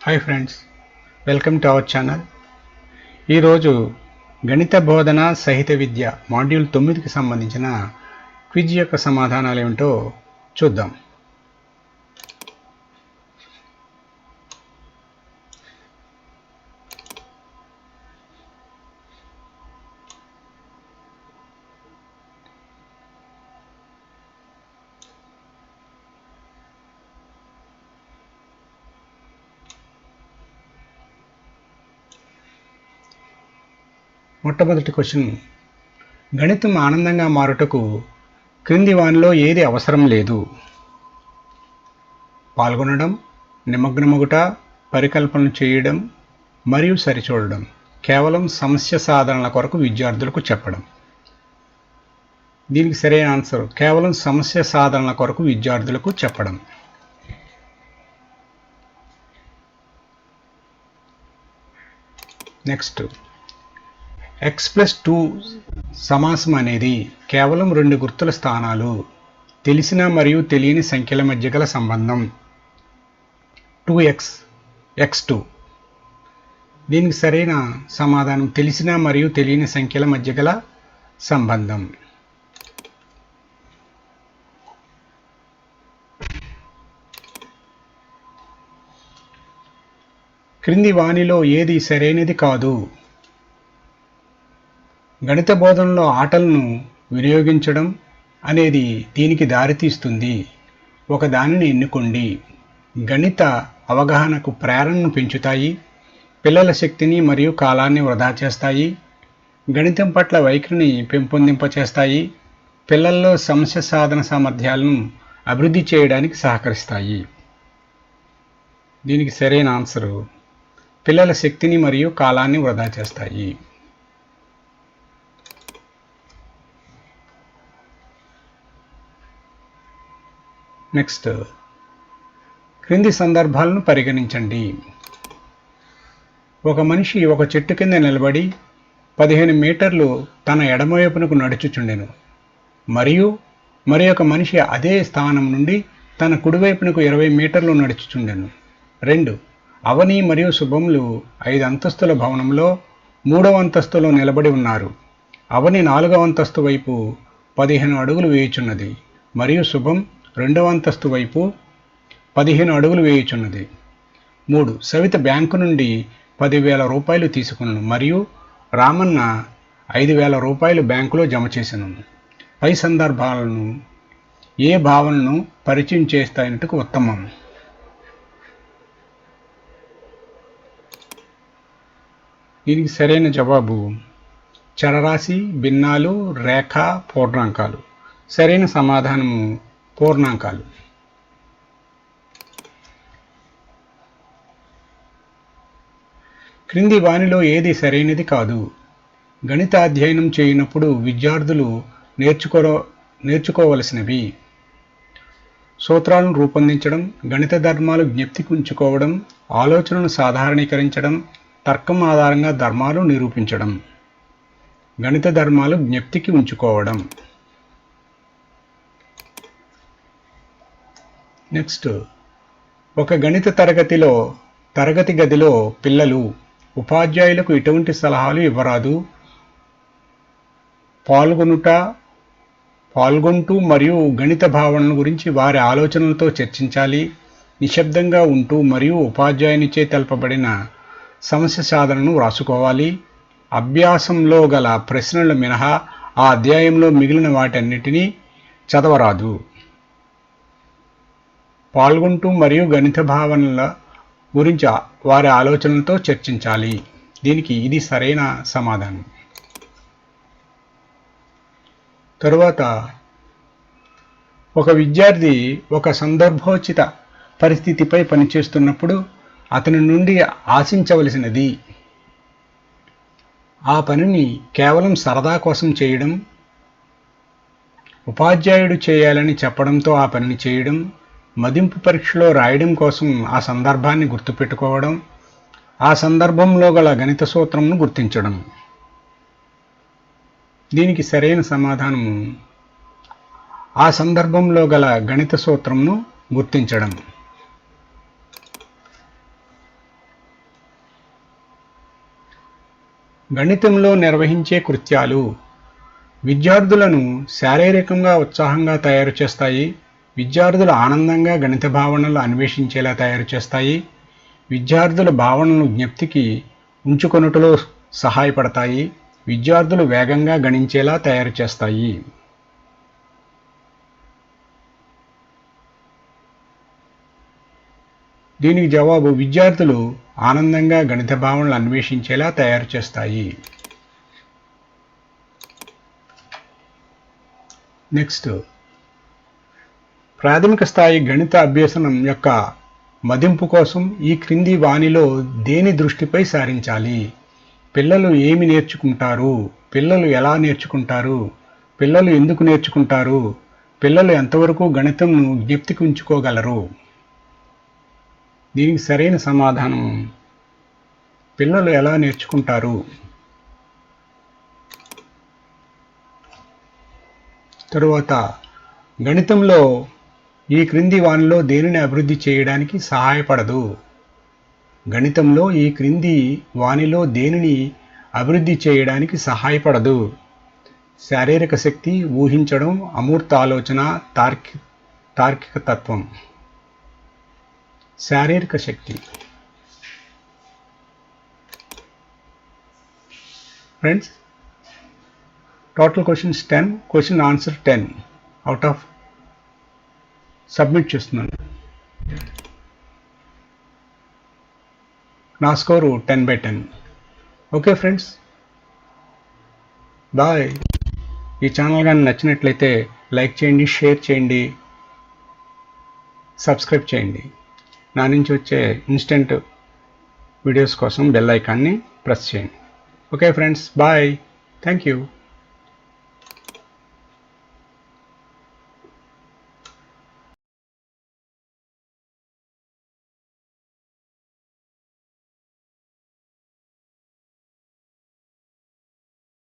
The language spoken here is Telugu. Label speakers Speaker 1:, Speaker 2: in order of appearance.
Speaker 1: Hi friends, welcome to our channel. ఈరోజు గణిత బోధన సహిత విద్య మాడ్యూల్ 9కి సంబంధించిన క్విజ్ యొక్క సమాధానాలు ఏమిటో చూద్దాం. మొట్టమొదటి క్వశ్చన్, గణితం ఆనందంగా మారుటకు క్రింది వానిలో ఏది అవసరం లేదు? పాల్గొనడం, నిమగ్నమగుట, పరికల్పనలు చేయడం మరియు సరిచూడడం. కేవలం సమస్య సాధనల కొరకు విద్యార్థులకు చెప్పడం. దీనికి సరైన ఆన్సర్ కేవలం సమస్య సాధనల కొరకు విద్యార్థులకు చెప్పడం. నెక్స్ట్, x+2 సమాసం అనేది కేవలం రెండు గుర్తుల స్థానాలు, తెలిసిన మరియు తెలియని సంఖ్యల మధ్య గల సంబంధం. 2x, x2. దీనికి సరైన సమాధానం తెలిసిన మరియు తెలియని సంఖ్యల మధ్య గల సంబంధం. క్రింది వానిలో ఏది సరైనది కాదు? గణిత బోధనలో ఆటలను వినియోగించడం అనేది దీనికి దారితీస్తుంది. ఒక దానిని ఎన్నుకోండి. గణిత అవగాహనకు ప్రేరణను పెంచుతాయి, పిల్లల శక్తిని మరియు కాలాన్ని వృధా చేస్తాయి, గణితం పట్ల వైఖరిని పెంపొందింపచేస్తాయి, పిల్లల్లో సమస్య సాధన సామర్థ్యాలను అభివృద్ధి చేయడానికి సహకరిస్తాయి. దీనికి సరైన ఆన్సరు పిల్లల శక్తిని మరియు కాలాన్ని వృధా చేస్తాయి. నెక్స్ట్, క్రింది సందర్భాలను పరిగణించండి. ఒక మనిషి ఒక చెట్టు కింద నిలబడి 15 మీటర్లు తన ఎడమవైపునకు నడుచుచుండెను, మరియు మరి ఒక మనిషి అదే స్థానం నుండి తన కుడివైపునకు 20 మీటర్లు నడుచుచుండెను. 2. అవని మరియు శుభములు 5 అంతస్తుల భవనంలో 3వ అంతస్తులో నిలబడి ఉన్నారు. అవని 4వ అంతస్తు వైపు 15 అడుగులు వేయుచున్నది, మరియు శుభం 2వ అంతస్తు వైపు 15 అడుగులు వేయుచున్నది. 3. సవిత బ్యాంకు నుండి 10,000 రూపాయలు తీసుకున్నాను, మరియు రామన్న 5,000 రూపాయలు బ్యాంకులో జమ చేశాను. పై సందర్భాలను ఏ భావనను పరిచయం చేస్తాయన్నట్టుకు ఉత్తమం. దీనికి సరైన జవాబు చరరాశి, భిన్నాలు, రేఖ, పూర్ణాంకాలు. సరైన సమాధానము పూర్ణాంకాలు. క్రింది వానిలో ఏది సరైనది కాదు? గణిత అధ్యయనం చేయనప్పుడు విద్యార్థులు నేర్చుకోవలసినవి: సూత్రాలను రూపొందించడం, గణిత ధర్మాలు జ్ఞప్తికి ఉంచుకోవడం, ఆలోచనను సాధారణీకరించడం, తర్కం ఆధారంగా ధర్మాలు నిరూపించడం. గణిత ధర్మాలు జ్ఞప్తికి ఉంచుకోవడం. నెక్స్ట్, ఒక గణిత తరగతి గదిలో పిల్లలు ఉపాధ్యాయులకు ఎటువంటి సలహాలు ఇవ్వరాదు? పాల్గొంటూ మరియు గణిత భావనల గురించి వారి ఆలోచనలతో చర్చించాలి. నిశ్శబ్దంగా ఉంటూ మరియు ఉపాధ్యాయునిచే తెలపబడిన సమస్య సాధనను వ్రాసుకోవాలి. అభ్యాసంలో గల ప్రశ్నలు మినహా ఆ అధ్యాయంలో మిగిలిన వాటన్నిటినీ చదవరాదు. పాల్గొంటూ మరియు గణిత భావనల గురించి వారి ఆలోచనలతో చర్చించాలి. దీనికి ఇది సరైన సమాధానం. తరువాత, ఒక విద్యార్థి ఒక సందర్భోచిత పరిస్థితిపై పనిచేస్తున్నప్పుడు అతని నుండి ఆశించవలసినది: ఆ పనిని కేవలం సరదా కోసం చేయడం, ఉపాధ్యాయుడు చేయాలని చెప్పడంతో ఆ పనిని చేయడం, మదింపు పరీక్షలో రాయడం కోసం ఆ సందర్భాన్ని గుర్తుపెట్టుకోవడం, ఆ సందర్భంలో గల గణిత సూత్రంను గుర్తించడం. దీనికి సరైన సమాధానము ఆ సందర్భంలో గల గణిత సూత్రంను గుర్తించడం. గణితంలో నిర్వహించే కృత్యాలు విద్యార్థులను శారీరకంగా ఉత్సాహంగా తయారు చేస్తాయి. విద్యార్థులు ఆనందంగా గణిత భావనలు అన్వేషించేలా తయారు చేస్తాయి. విద్యార్థుల భావనలను జ్ఞప్తికి ఉంచుకొనుటలో సహాయపడతాయి. విద్యార్థులు వేగంగా గణించేలా తయారు చేస్తాయి. దీనికి జవాబు విద్యార్థులు ఆనందంగా గణిత భావనలు అన్వేషించేలా తయారు చేస్తాయి. నెక్స్ట్, ప్రాథమిక స్థాయి గణిత అభ్యసనం యొక్క మదింపు కోసం ఈ క్రింది వానిలో దేని దృష్టిపై సారించాలి? పిల్లలు ఏమి నేర్చుకుంటారు? పిల్లలు ఎలా నేర్చుకుంటారు? పిల్లలు ఎందుకు నేర్చుకుంటారు? పిల్లలు ఎంతవరకు గణితంను జ్ఞప్తికి ఉంచుకోగలరు? దీనికి సరైన సమాధానం పిల్లలు ఎలా నేర్చుకుంటారు. తరువాత, గణితంలో ఈ క్రింది వానిలో దేనిని అభివృద్ధి చేయడానికి సహాయపడదు? గణితంలో ఈ క్రింది వానిలో దేనిని అభివృద్ధి చేయడానికి సహాయపడదు? శారీరక శక్తి, ఊహించడం, అమూర్త ఆలోచన, తార్కిక తత్వం. శారీరక శక్తి. Friends, total questions 10, question answer 10 out of submit చేస్తున్నాను. నా స్కోరు 10/10. Okay friends, bye. ఈ ఛానల్ కానీ నచ్చినట్లయితే లైక్ చేయండి, షేర్ చేయండి, సబ్స్క్రైబ్ చేయండి. నా నుంచి వచ్చే ఇన్స్టెంట్ వీడియోస్ కోసం బెల్ ఐకాన్ని ప్రెస్ చేయండి. Okay friends, bye. Thank you.